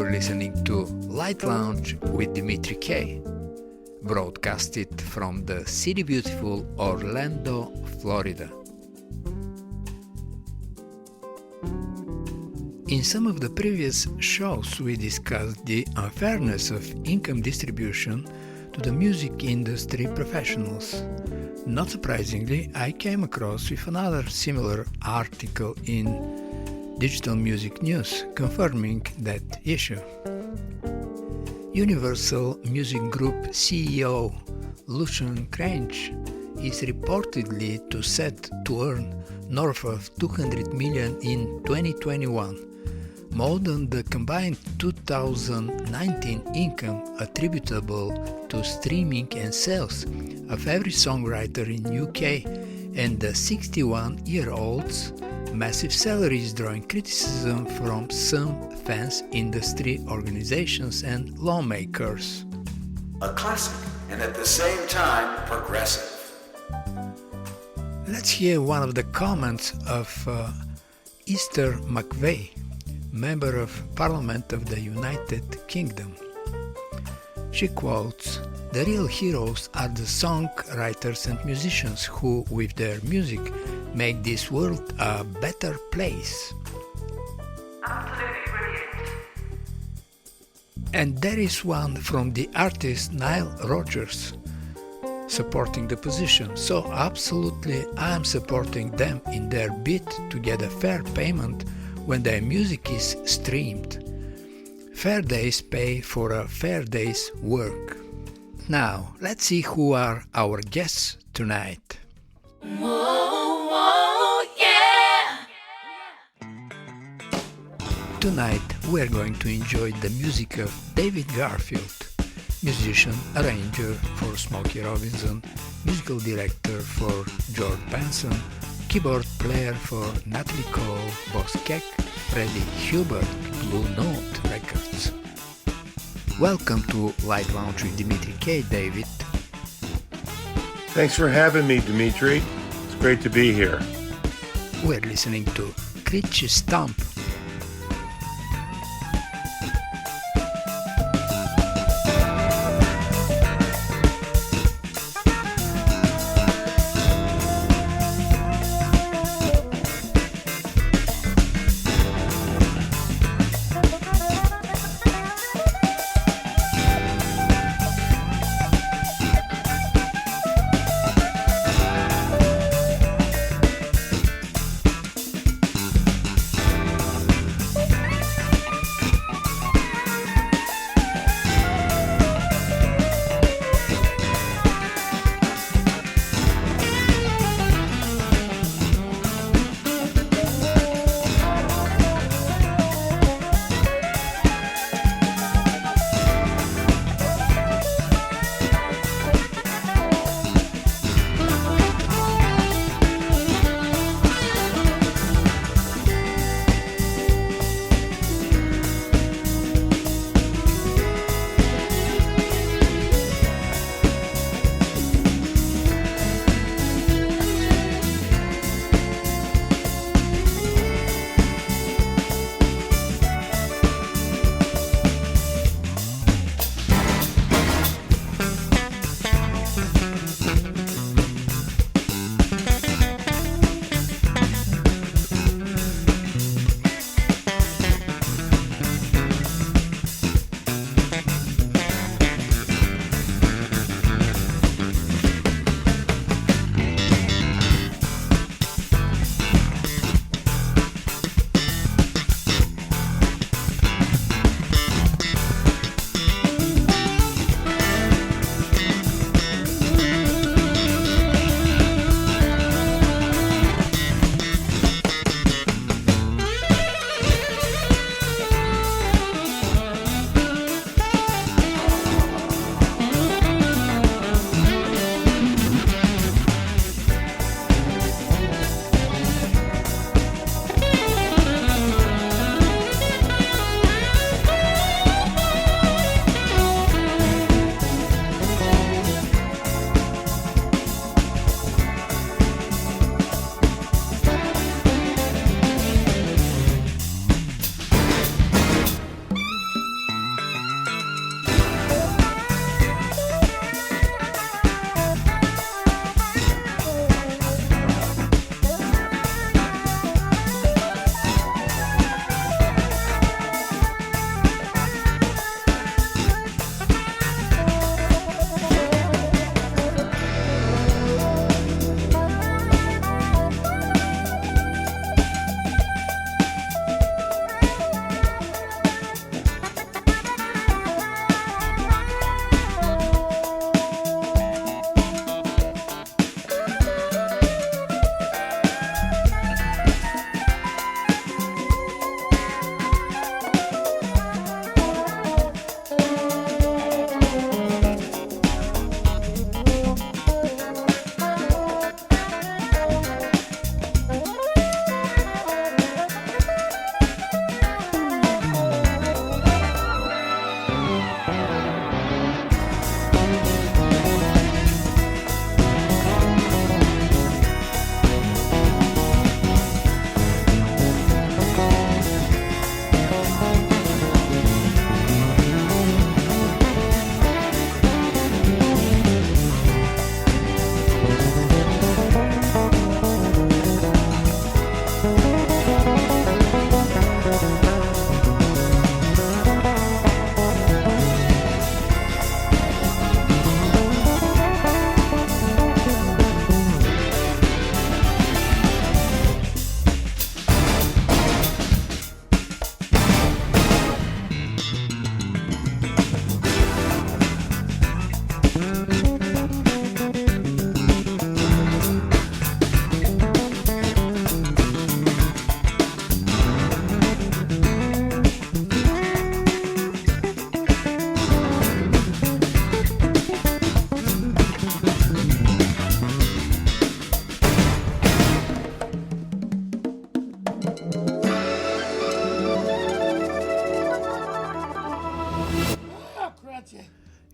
Listening to Light Lounge with Dimitri K, broadcasted from the city beautiful Orlando, Florida. In some of the previous shows we discussed the unfairness of income distribution to the music industry professionals. Not surprisingly, I came across with another similar article in Digital Music News, confirming that issue. Universal Music Group CEO Lucian Cranch is reportedly set to earn north of $200 million in 2021, more than the combined 2019 income attributable to streaming and sales of every songwriter in UK, and the 61-year-old's massive salaries drawing criticism from some fans, industry organizations, and lawmakers. A classic, and at the same time progressive. Let's hear one of the comments of Esther McVey, Member of Parliament of the United Kingdom. She quotes, "The real heroes are the songwriters and musicians who, with their music, make this world a better place." Absolutely brilliant. And there is one from the artist Nile Rodgers supporting the position. So absolutely I am supporting them in their bid to get a fair payment when their music is streamed. Fair days pay for a fair day's work. Now, let's see who are our guests tonight. Whoa, whoa, yeah! Tonight we're going to enjoy the music of David Garfield, musician, arranger for Smokey Robinson, musical director for George Benson, keyboard player for Natalie Cole, Boss Keck, Freddie Hubert, Blue Note Records. Welcome to Light Lounge with Dimitri K. David. Thanks for having me, Dimitri. It's great to be here. We're listening to Kris Stomp.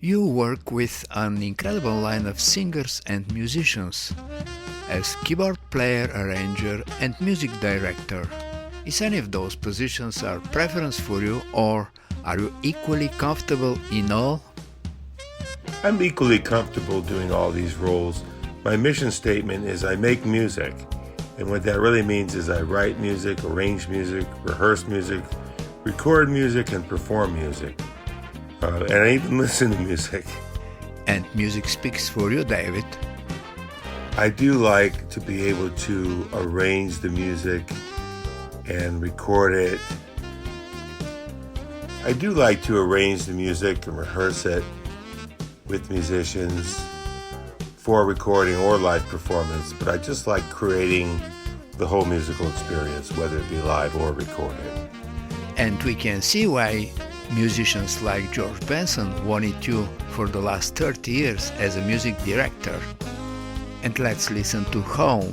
You work with an incredible line of singers and musicians as keyboard player, arranger, and music director. Is any of those positions a preference for you, or are you equally comfortable in all? I'm equally comfortable doing all these roles. My mission statement is I make music, and what that really means is I write music, arrange music, rehearse music, record music, and perform music. And I even listen to music. And music speaks for you, David. I do like to be able to arrange the music and record it. I do like to arrange the music and rehearse it with musicians for recording or live performance, but I just like creating the whole musical experience, whether it be live or recorded. And we can see why musicians like George Benson wanted you for the last 30 years as a music director. And let's listen to Home.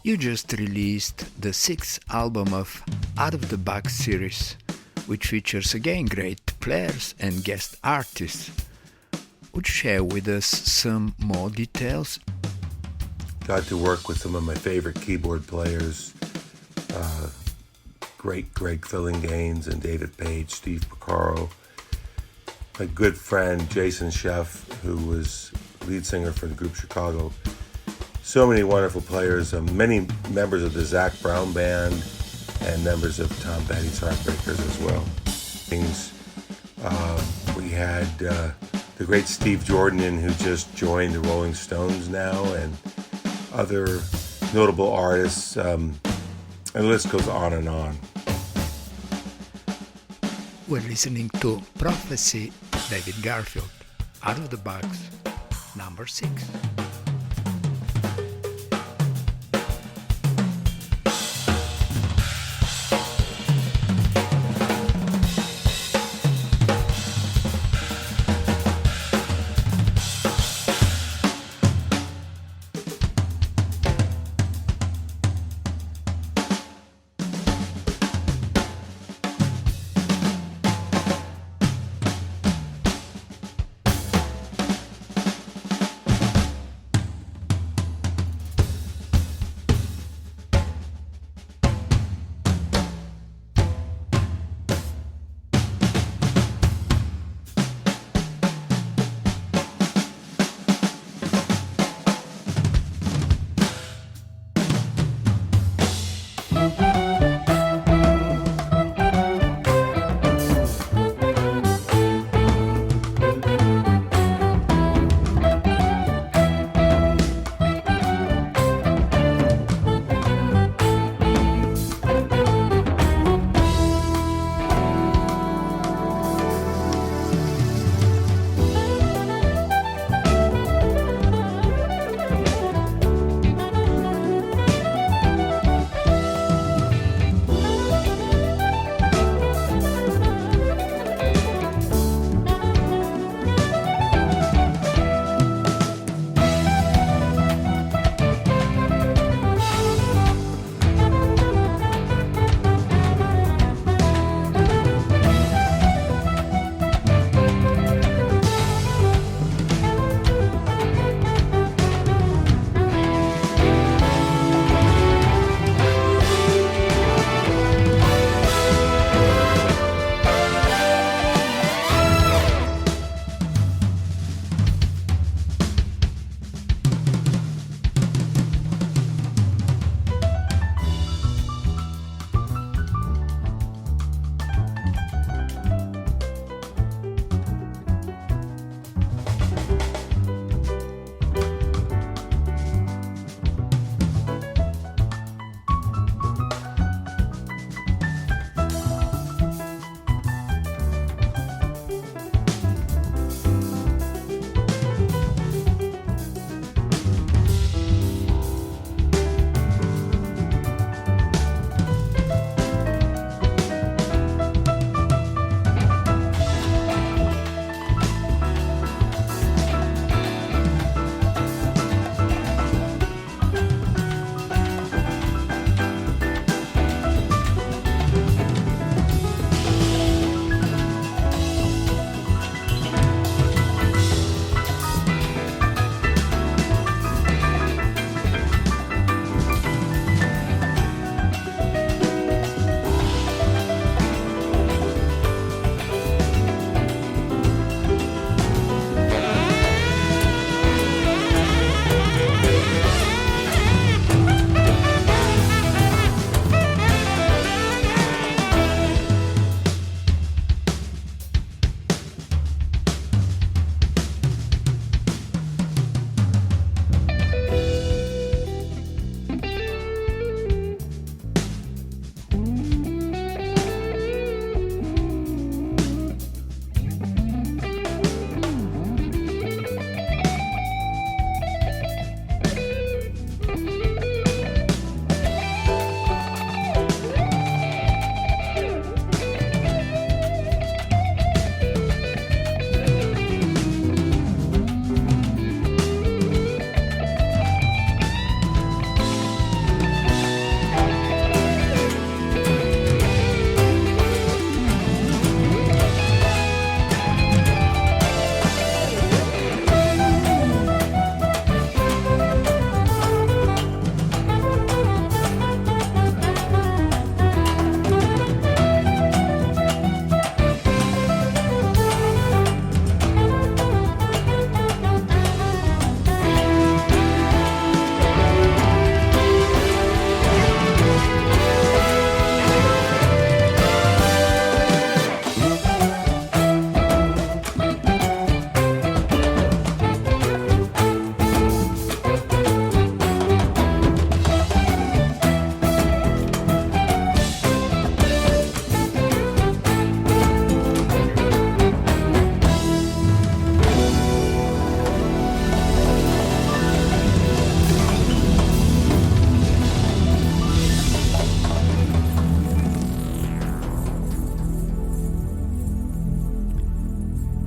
You just released the 6th album of Out of the Box series, which features again great players and guest artists. Would you share with us some more details? Got to work with some of my favorite keyboard players, great Greg Fillinganes and David Page, Steve Porcaro, my good friend Jason Sheff, who was lead singer for the group Chicago. So many wonderful players, many members of the Zac Brown Band and members of Tom Petty's Heartbreakers as well. We had the great Steve Jordan, who just joined the Rolling Stones now, and other notable artists, and the list goes on and on. We're listening to Prophecy, David Garfield, Out of the Box, number 6.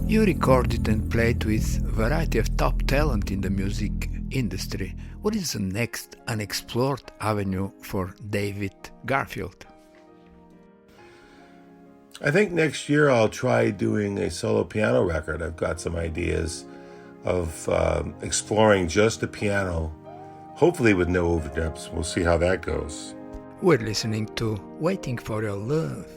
You recorded and played with a variety of top talent in the music industry. What is the next unexplored avenue for David Garfield? I think next year I'll try doing a solo piano record. I've got some ideas of exploring just the piano, hopefully with no overdubs. We'll see how that goes. We're listening to Waiting for Your Love.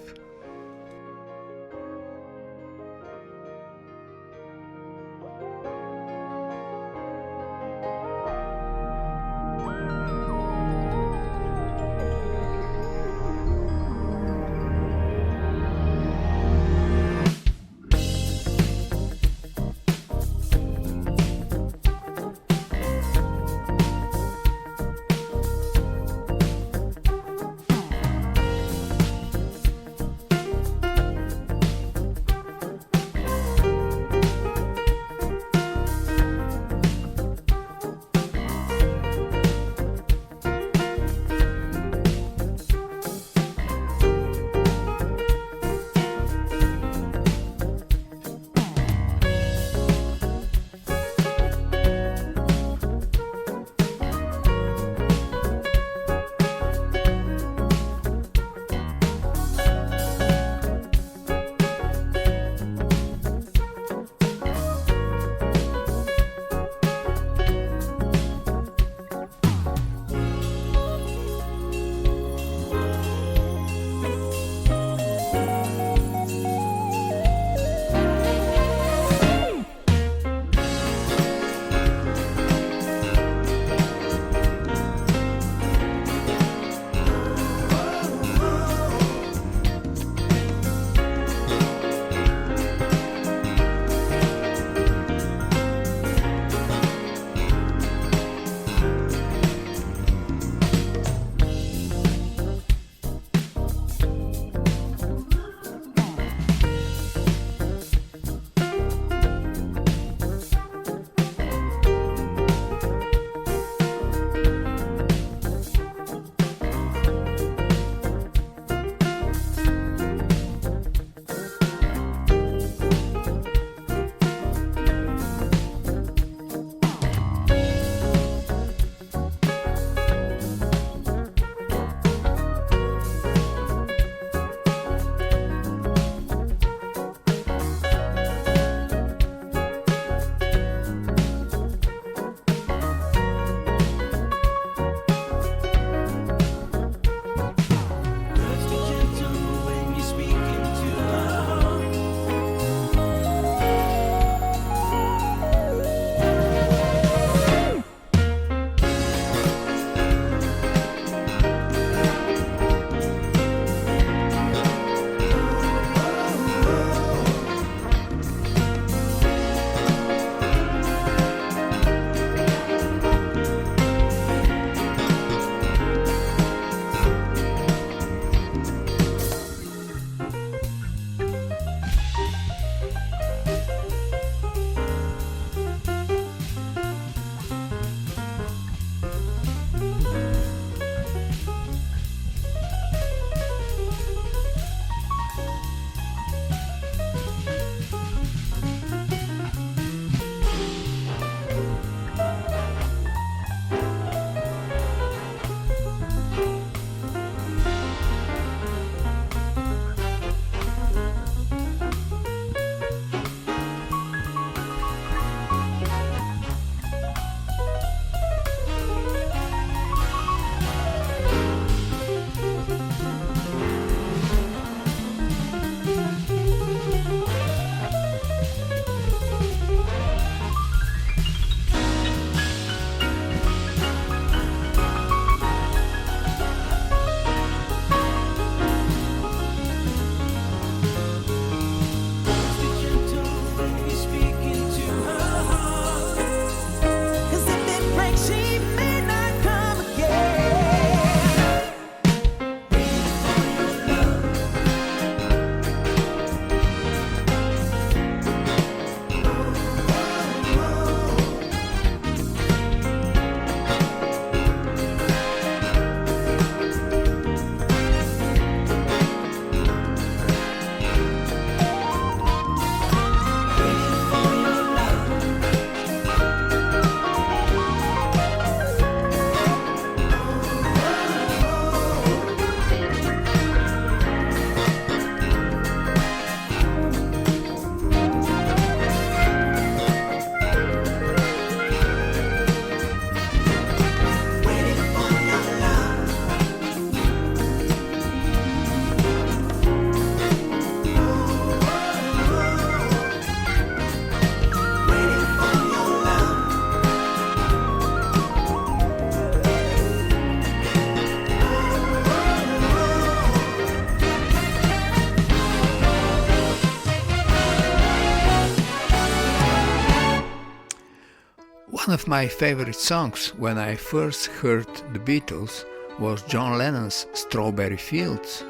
One of my favorite songs when I first heard the Beatles was John Lennon's Strawberry Fields.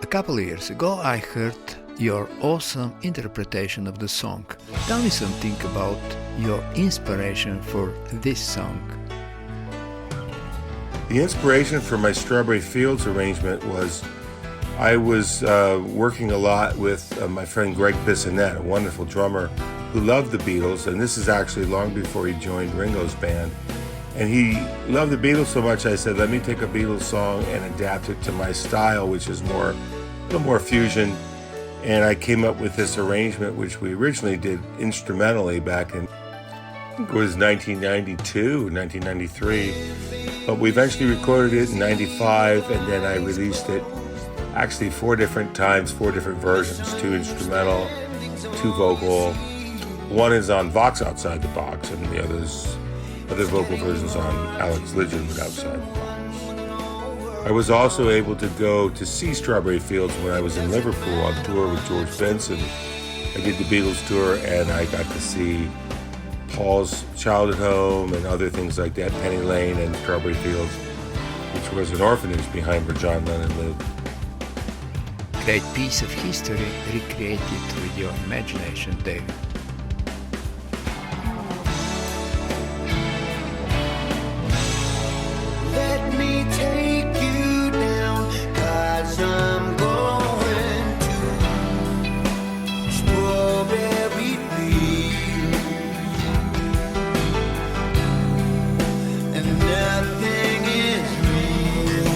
A couple of years ago I heard your awesome interpretation of the song. Tell me something about your inspiration for this song. The inspiration for my Strawberry Fields arrangement was I was working a lot with my friend Greg Bissonette, a wonderful drummer who loved the Beatles, and this is actually long before he joined Ringo's band. And he loved the Beatles so much, I said, let me take a Beatles song and adapt it to my style, which is a little more fusion. And I came up with this arrangement, which we originally did instrumentally back in, I think it was 1992, 1993. But we eventually recorded it in 95, and then I released it actually 4 different times, 4 different versions, 2 instrumental, 2 vocal. One is on Vox Outside the Box, and the other vocal versions on Alex Lidgen with Outside the Box. I was also able to go to see Strawberry Fields when I was in Liverpool on tour with George Benson. I did the Beatles tour, and I got to see Paul's Childhood Home and other things like that, Penny Lane and Strawberry Fields, which was an orphanage behind where John Lennon lived. Great piece of history recreated with your imagination, David. Let me take you down, 'cause I'm going to Strawberry Fields, and nothing is real,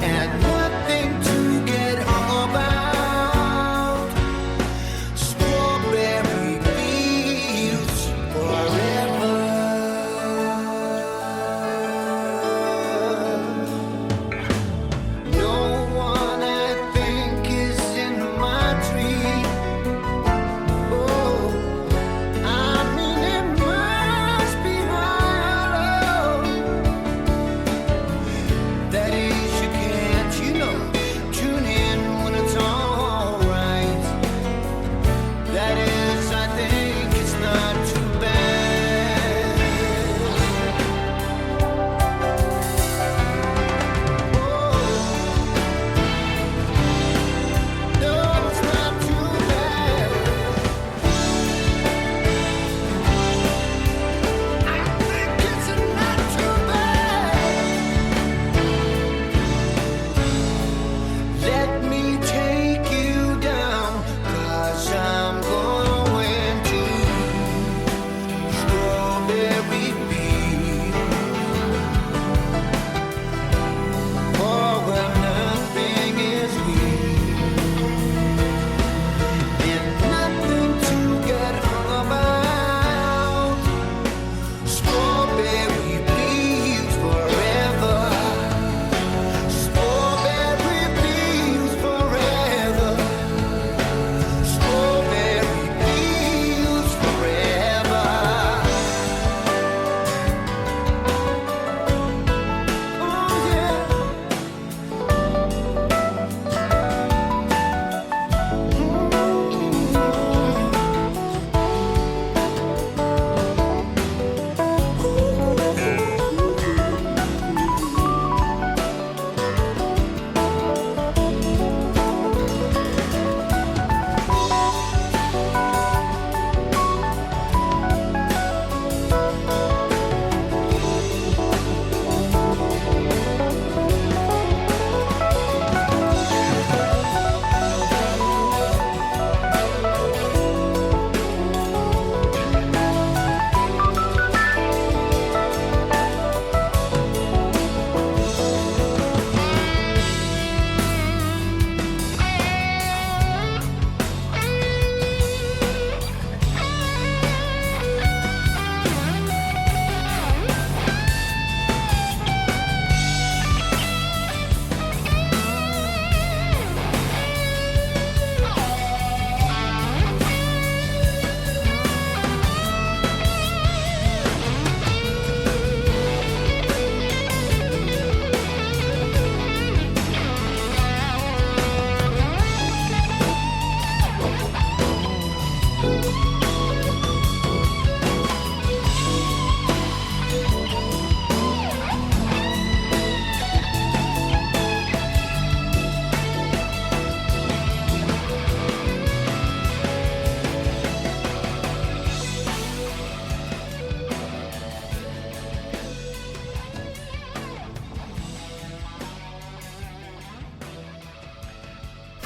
and nothing to get hung about.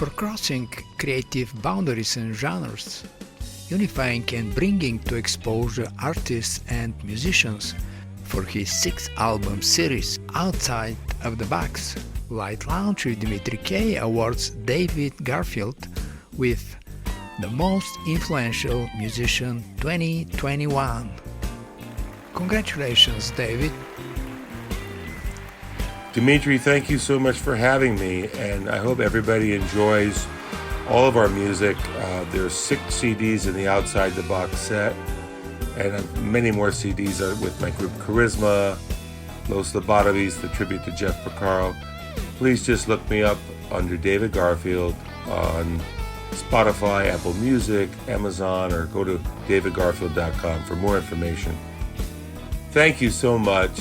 for crossing creative boundaries and genres, unifying and bringing to exposure artists and musicians for his 6-album series Outside of the Box. Light Lounge with Dimitri K awards David Garfield with the Most Influential Musician 2021. Congratulations, David. Dimitri, thank you so much for having me, and I hope everybody enjoys all of our music. There's 6 CDs in the Outside the Box set, and many more CDs with my group Charisma, Los Lobotomies, the tribute to Jeff Porcaro. Please just look me up under David Garfield on Spotify, Apple Music, Amazon, or go to davidgarfield.com for more information. Thank you so much.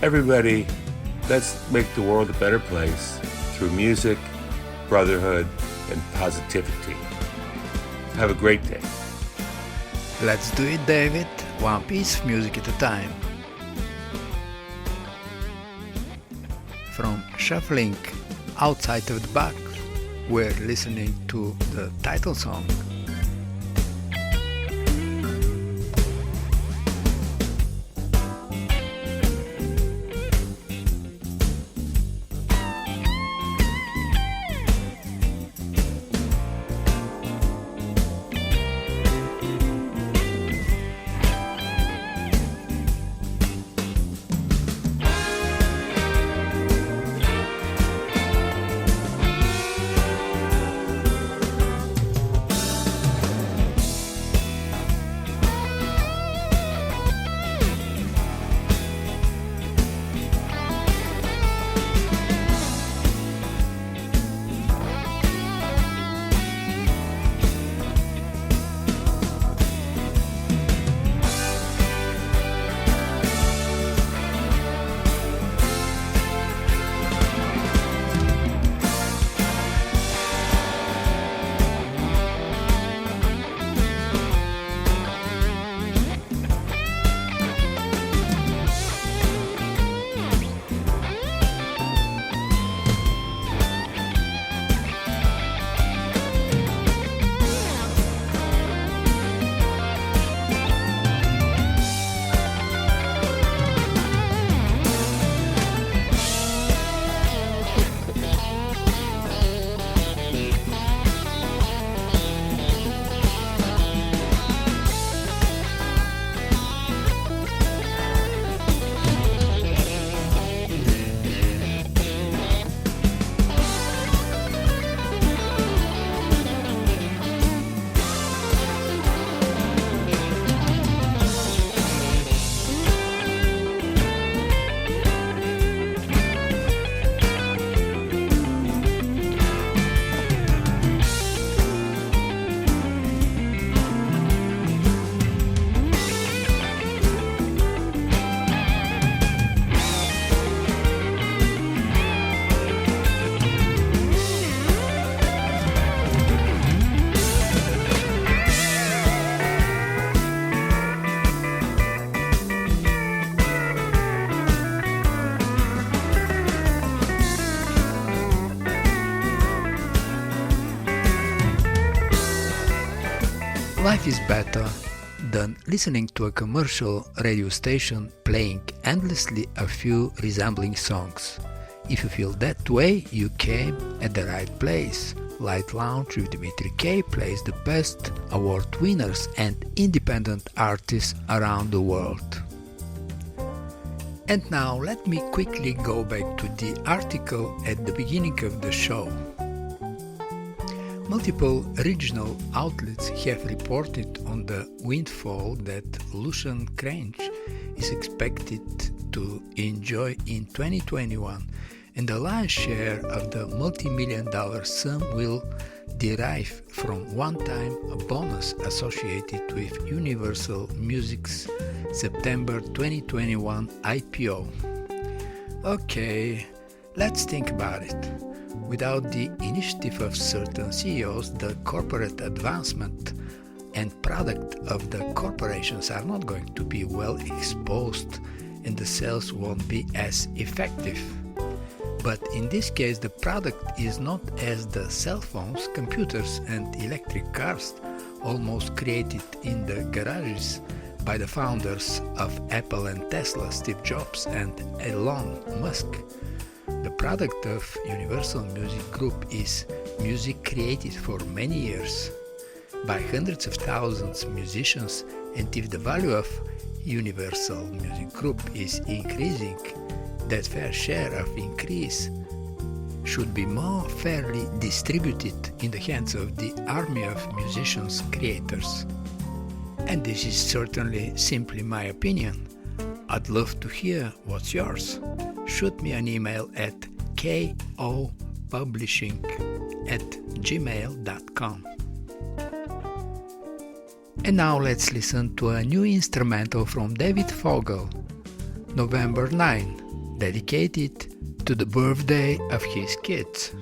Everybody, let's make the world a better place through music, brotherhood, and positivity. Have a great day. Let's do it, David. One piece of music at a time. From shuffling Outside of the Box, we're listening to the title song. Life is better than listening to a commercial radio station playing endlessly a few resembling songs. If you feel that way, you came at the right place. Light Lounge with Dimitri K plays the best award winners and independent artists around the world. And now let me quickly go back to the article at the beginning of the show. Multiple regional outlets have reported on the windfall that Lucian Cranch is expected to enjoy in 2021, and the lion's share of the multi-million-dollar sum will derive from one-time bonus associated with Universal Music's September 2021 IPO. Okay, let's think about it. Without the initiative of certain CEOs, the corporate advancement and product of the corporations are not going to be well exposed and the sales won't be as effective. But in this case, the product is not as the cell phones, computers, and electric cars almost created in the garages by the founders of Apple and Tesla, Steve Jobs and Elon Musk. The product of Universal Music Group is music created for many years by hundreds of thousands of musicians, and if the value of Universal Music Group is increasing, that fair share of increase should be more fairly distributed in the hands of the army of musicians creators. And this is certainly simply my opinion. I'd love to hear what's yours. Shoot me an email at kopublishing@gmail.com. And now let's listen to a new instrumental from David Fogel, November 9, dedicated to the birthday of his kids.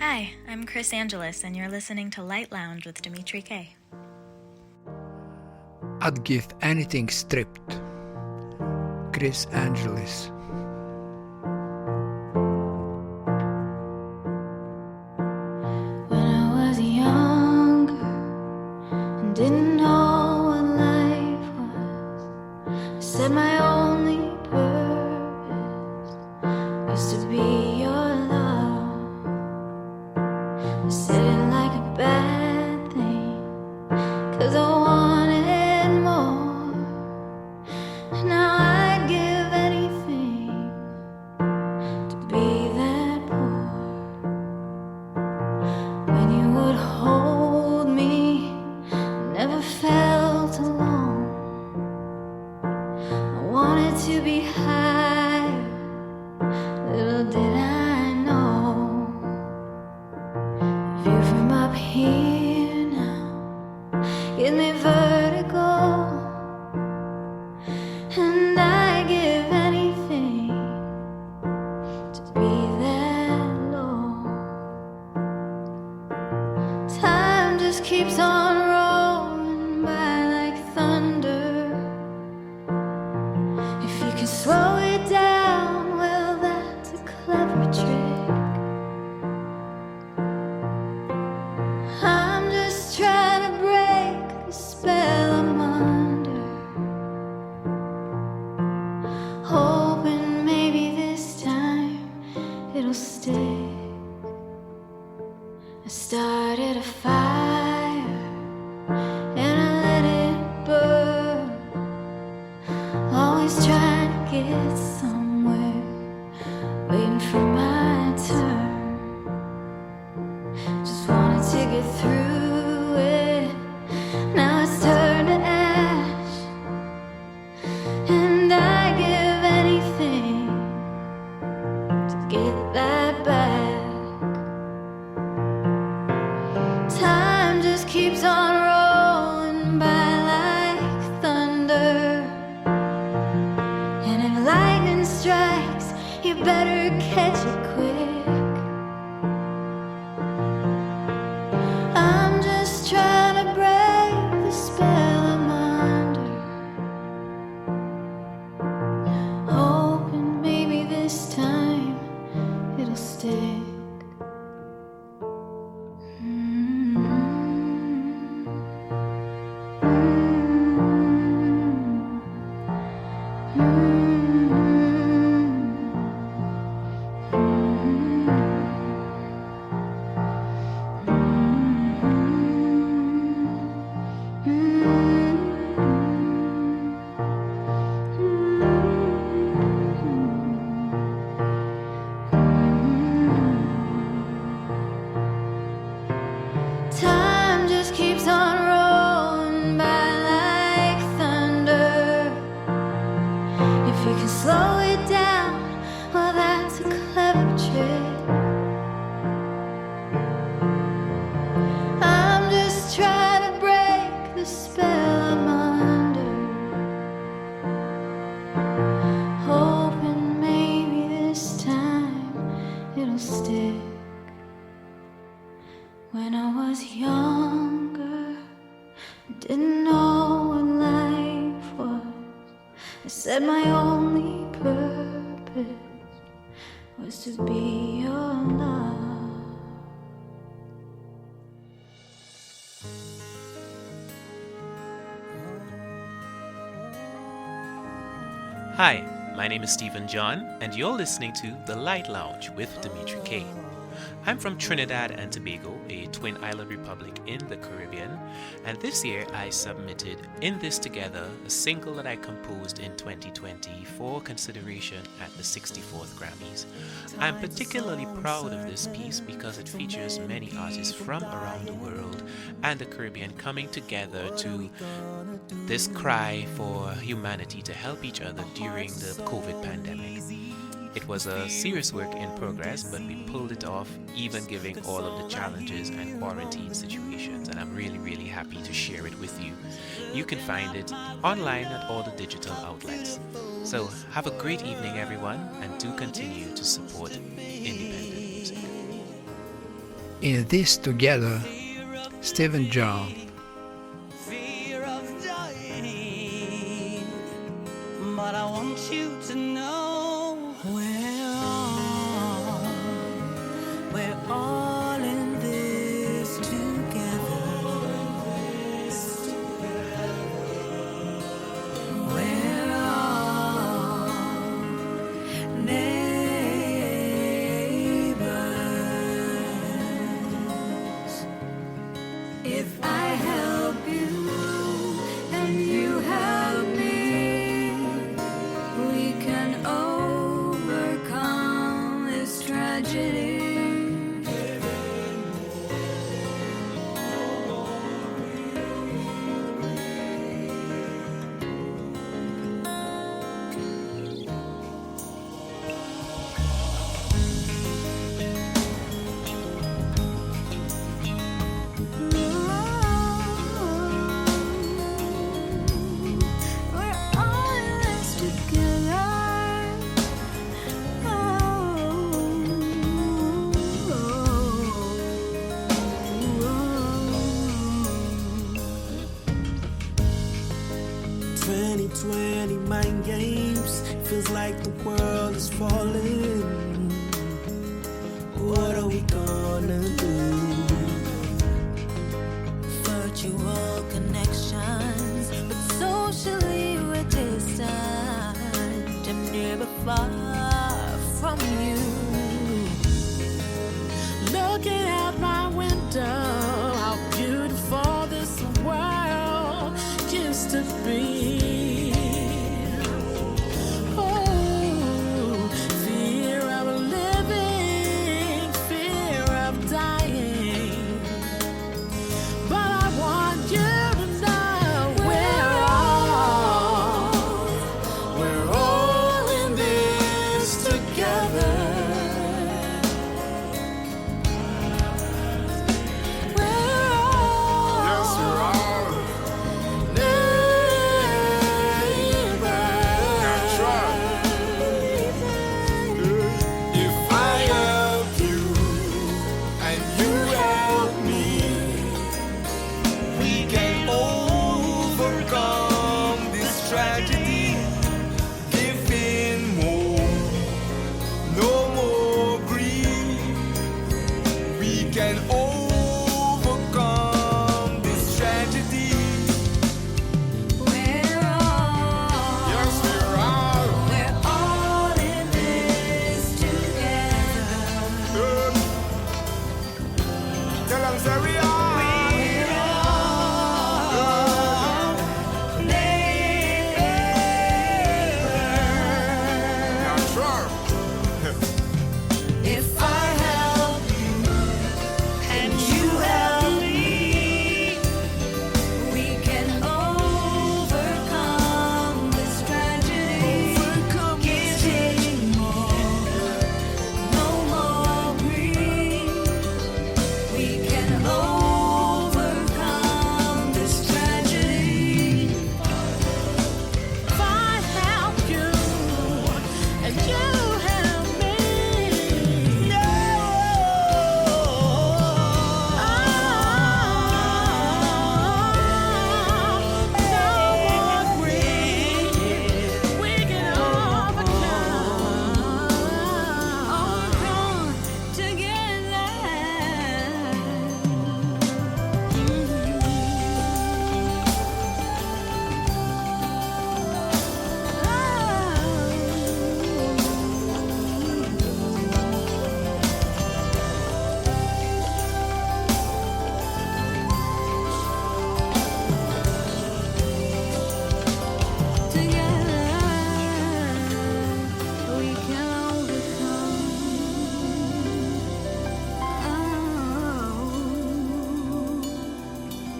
Hi, I'm Kris Angelis, and you're listening to Light Lounge with Dimitri K. I'd give anything stripped. Kris Angelis. When I was younger and didn't know what life was, I said my only was to be your love. I said it like a bad thing, 'cause I wanted more. Now I'd give anything to be that poor. When you would hold me, never felt alone. I wanted to be higher, little did I know. The view from up here now gives me vertigo, and I give anything to be that low. Time just keeps on rolling by like thunder. If you can slow it down, well, that's a clever trick. I'm just trying to break the spell I'm under, hoping maybe this time it'll stick. I started a fire and I let it burn, always trying to get somewhere, waiting for my turn. Just wanted to get through it. Now it's turned to ash, and I give anything to get that back. Time just keeps on rolling by like thunder, and if lightning strikes, you better catch it quick. I'm just trying to break the spell I'm under, hoping maybe this time it'll stick. Time just keeps on rolling by like thunder. If you can slow it down, well, that's a clever trick. I'm just trying to break the spell I'm under, hoping maybe this time it'll stick. When I was younger, I didn't know what life was. I said my only purpose was to be your love. Hi, my name is Stephen John, and you're listening to The Light Lounge with Dimitri K. I'm from Trinidad and Tobago, a twin island republic in the Caribbean, and this year I submitted In This Together, a single that I composed in 2020 for consideration at the 64th Grammys. I'm particularly proud of this piece because it features many artists from around the world and the Caribbean coming together to this cry for humanity to help each other during the COVID pandemic. It was a serious work in progress, but we pulled it off, even giving all of the challenges and quarantine situations, and I'm really, really happy to share it with you. You can find it online at all the digital outlets. So have a great evening, everyone, and do continue to support independent music. In This Together, Stephen John. Fear of dying, but I want you to know we're all in this together. We're all naked. tragedy. 2020 mind games. Feels like the world is falling. What are we gonna do? Virtual connections, but socially we're distant and never far from you. Looking out my window, how beautiful this world used to be. Oh, fear of living, fear of dying. But I want you to know we're all in this together.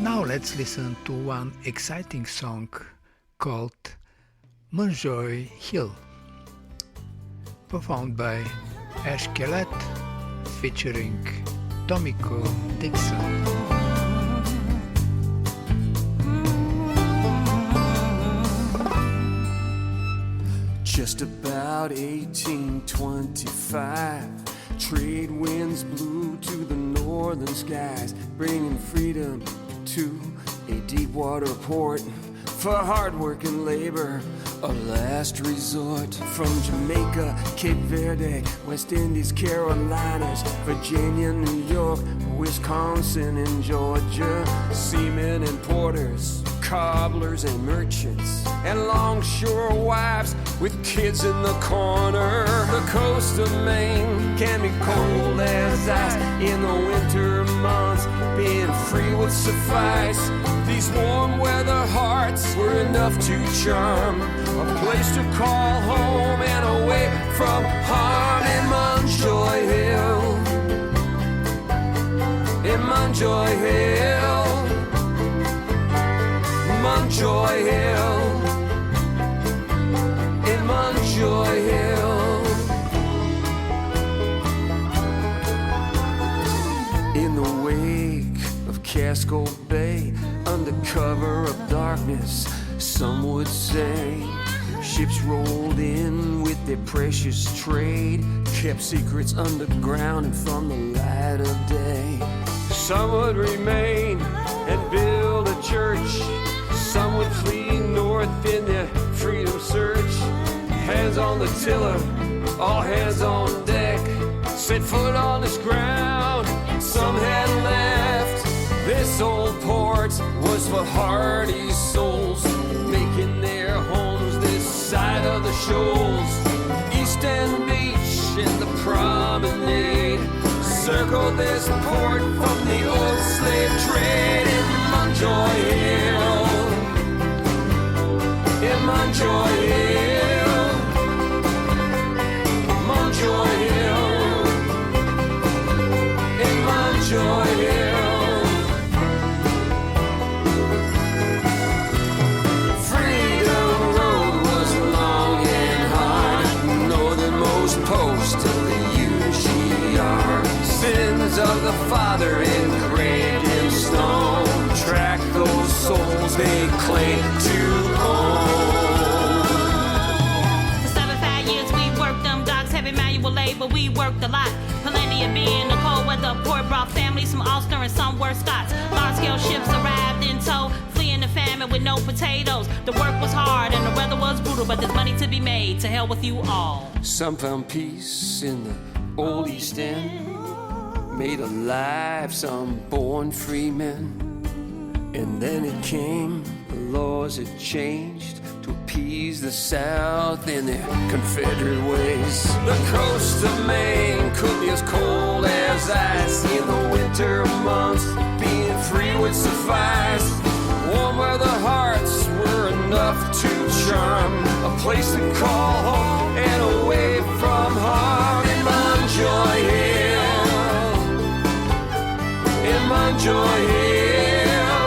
Now let's listen to one exciting song called Montjoy Hill, performed by Ouellette featuring Tomiko, Dixon. Just about 1825, trade winds blew to the northern skies, bringing freedom to a deep water port for hard-working labor, a last resort. From Jamaica, Cape Verde, West Indies, Carolinas, Virginia, New York, Wisconsin, and Georgia, seamen and porters, cobblers and merchants, and longshore wives with kids in the corner. The coast of Maine can be cold as ice in the winter months. Being free would suffice. These warm weather hearts were enough to charm a place to call home and away from harm in Montjoy Hill. Munjoy Hill, Munjoy Hill, in Munjoy Hill. In the wake of Casco Bay, under cover of darkness, some would say, ships rolled in with their precious trade, kept secrets underground and from the light of day. Some would remain and build a church, some would flee north in their freedom search. Hands on the tiller, all hands on deck, set foot on this ground, some had left. This old port was for hardy souls, making their homes this side of the shoals. East End Beach and the promenade circled this port from the old slave trade. In Munjoy Hill, in Munjoy Hill, Munjoy Hill, in Munjoy Hill. Post of the UGR, sins of the father engraved in stone, track those souls they claim to own. For 7 years we worked them docks, heavy manual labor, we worked a lot. Plenty of beer in the cold weather, port brought families from Ulster and some were Scots. Large-scale ships arrived in tow, fleeing the famine with no potatoes. The work was hard and the weather was brutal, but there's money to be made, to hell with you all. Some found peace in the old East End, made alive some born free men. And then it came, the laws had changed to appease the South in their Confederate ways. The coast of Maine could be as cold as ice in the winter months, being free would suffice. Warm where the hearts were enough to charm, a place to call home and away from harm. In Munjoy Hill, in Munjoy Hill,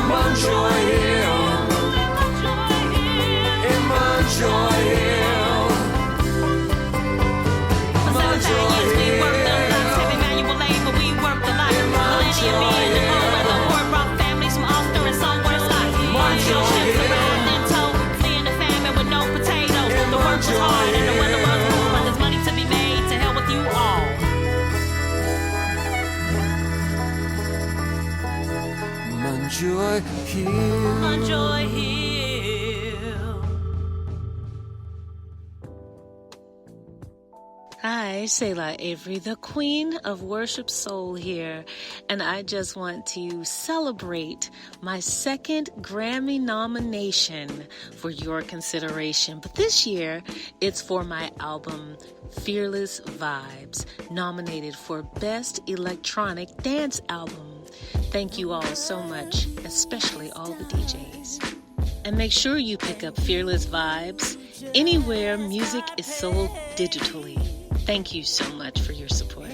Munjoy Hill, in Munjoy Hill, Munjoy Hill. We worked the lots, heavy manual labor, we worked a lot. Plenty of beer in the cold weather, port brought families from Ulster and some were Scots. Large-scale ships arrived in tow, fleeing the famine with no potatoes. The work was hard and the weather was cool, but there's money to be made, to hell with you all. Munjoy Hill, Munjoy Hill. Hi, Selah Avery, the Queen of Worship Soul here, and I just want to celebrate my second Grammy nomination for your consideration. But this year, it's for my album Fearless Vibes, nominated for Best Electronic Dance Album. Thank you all so much, especially all the DJs. And make sure you pick up Fearless Vibes anywhere music is sold digitally. Thank you so much for your support.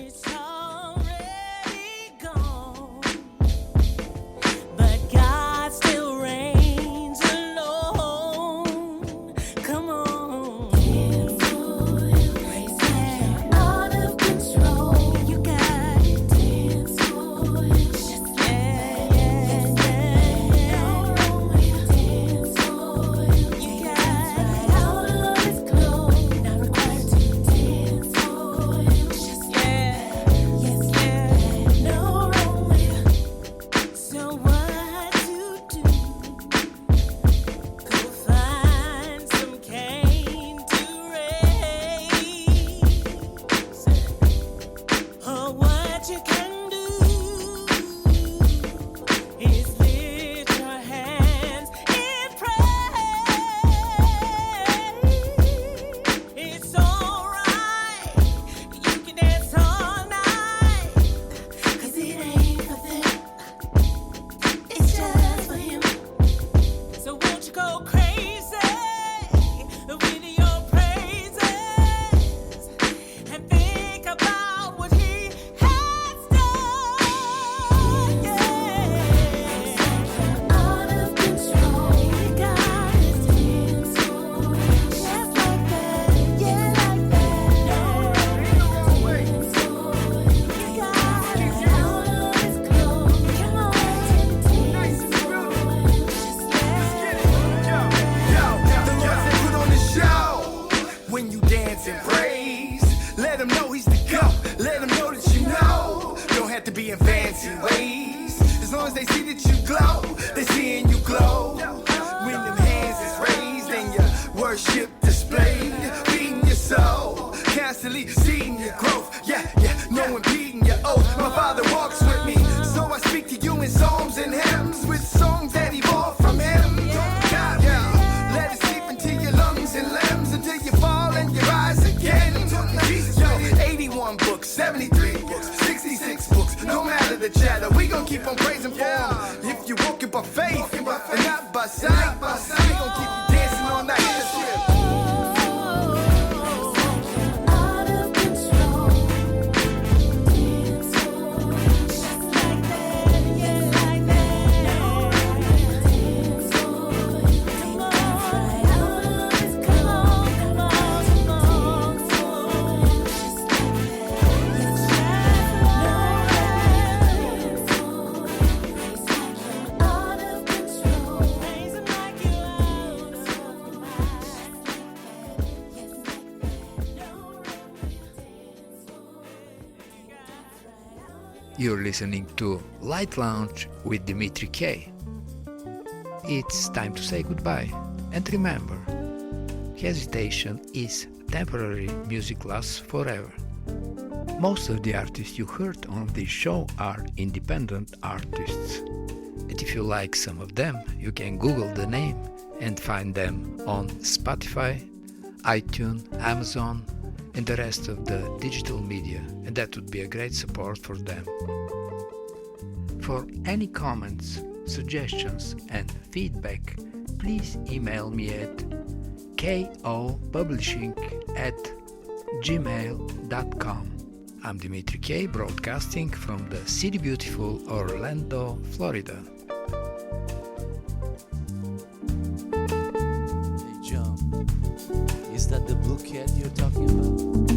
But God still reigns alone. Come on. Out of control. You got it. Dance for it. Dance for it. You got it. Out of his glow. Not required to dance for it. praise. Let him know he's the GOAT. Let him know that you know. Don't have to be in fancy ways. As long as they see that you glow, they seeing you glow. When them hands is raised and your worship displayed, feeding your soul, constantly seeing your growth. Yeah, no impeding your oath. My Father walks with me, so I speak to you in psalms and hymns with songs that evolve from him. God, let it seep into your lungs and limbs until you fall and you rise again. Yo, 81 books, 73 books, 66 books, no matter the chatter, we gon' keep on praising for him. If you walking by faith and not by sight, we gon' keep you dancing all night. You're listening to Light Lounge with Dimitri K. It's time to say goodbye. And remember, hesitation is temporary, music lasts forever. Most of the artists you heard on this show are independent artists. And if you like some of them, you can Google the name and find them on Spotify, iTunes, Amazon, and the rest of the digital media, and that would be a great support for them. For any comments, suggestions and feedback, please email me at kopublishing@gmail.com. I'm Dimitri K, broadcasting from the city beautiful Orlando, Florida. Hey John, is that the blue cat you're talking about?